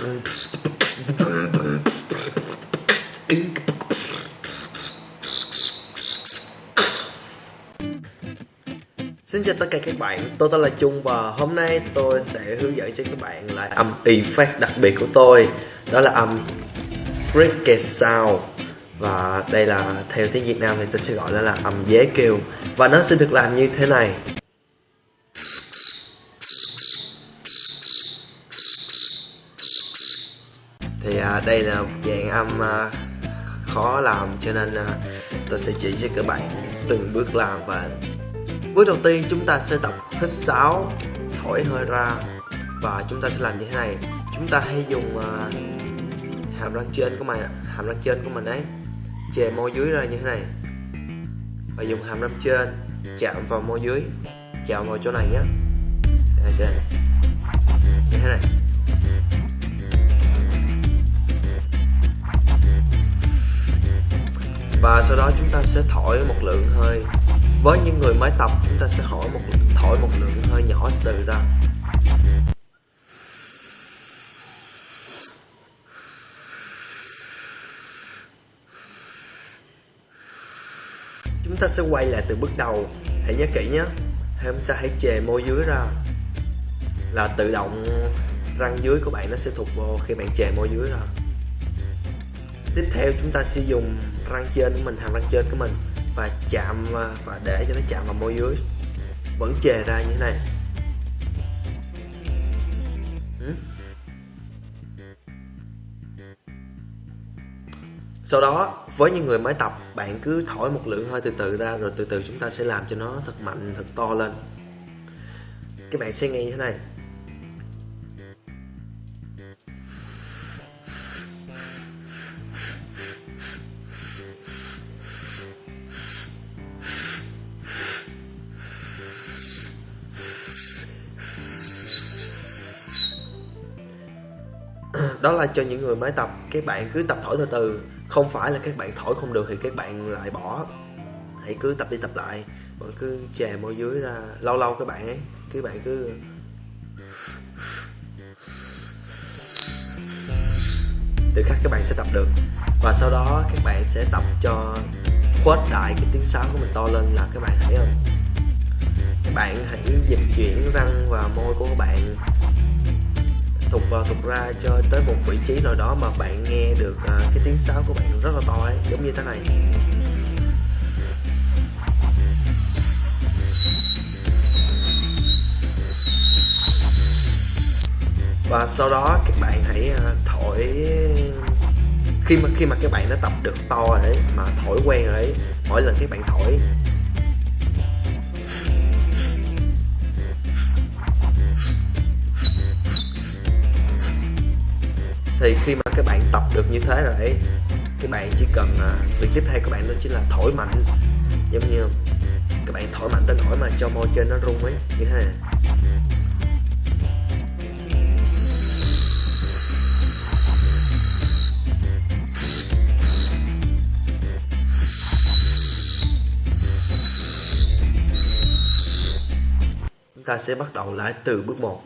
Xin chào tất cả các bạn, tôi tên là Trung và hôm nay tôi sẽ hướng dẫn cho các bạn lại âm effect đặc biệt của tôi. Đó là âm cricket sound. Và đây là theo tiếng Việt Nam thì tôi sẽ gọi nó là âm dế kêu. Và nó sẽ được làm như thế này. Thì đây là một dạng âm khó làm, cho nên tôi sẽ chỉ cho các bạn từng bước làm. Và bước đầu tiên chúng ta sẽ tập hít sáo, thổi hơi ra. Và chúng ta sẽ làm như thế này. Chúng ta hãy dùng hàm răng trên của mình ấy chè môi dưới ra như thế này, và dùng hàm răng trên chạm vào môi dưới, chạm vào chỗ này nhé, như thế này. Và sau đó chúng ta sẽ thổi một lượng hơi. Với những người mới tập, chúng ta sẽ thổi một lượng hơi nhỏ từ ra. Chúng ta sẽ quay lại từ bước đầu. Hãy nhớ kỹ nhé. Chúng ta hãy chè môi dưới ra, là tự động răng dưới của bạn nó sẽ thụt vô khi bạn chè môi dưới ra. Tiếp theo chúng ta sẽ dùng răng trên của mình, hàm răng trên của mình, và chạm và để cho nó chạm vào môi dưới, vẫn chè ra như thế này. Sau đó với những người mới tập, bạn cứ thổi một lượng hơi từ từ ra, rồi từ từ chúng ta sẽ làm cho nó thật mạnh, thật to lên. Các bạn sẽ nghe như thế này. Đó là cho những người mới tập. Các bạn cứ tập thổi từ từ. Không phải là các bạn thổi không được thì các bạn lại bỏ. Hãy cứ tập đi tập lại. Bạn cứ chè môi dưới ra. Lâu lâu các bạn ấy, các bạn cứ từ khắc các bạn sẽ tập được. Và sau đó các bạn sẽ tập cho khuếch đại cái tiếng sáo của mình to lên. Là các bạn thấy không? Các bạn hãy dịch chuyển răng và môi của các bạn thụt vào thụt ra cho tới một vị trí nào đó mà bạn nghe được cái tiếng sáo của bạn rất là to ấy, giống như thế này. Và sau đó các bạn hãy thổi. Khi mà các bạn đã tập được to rồi đấy, mà thổi quen rồi đấy, mỗi lần các bạn thổi thì khi mà các bạn tập được như thế rồi ấy, các bạn chỉ cần việc tiếp theo các bạn đó chính là thổi mạnh. Giống như các bạn thổi mạnh tới nỗi mà cho môi trên nó rung ấy, như thế này. Chúng ta sẽ bắt đầu lại từ bước 1.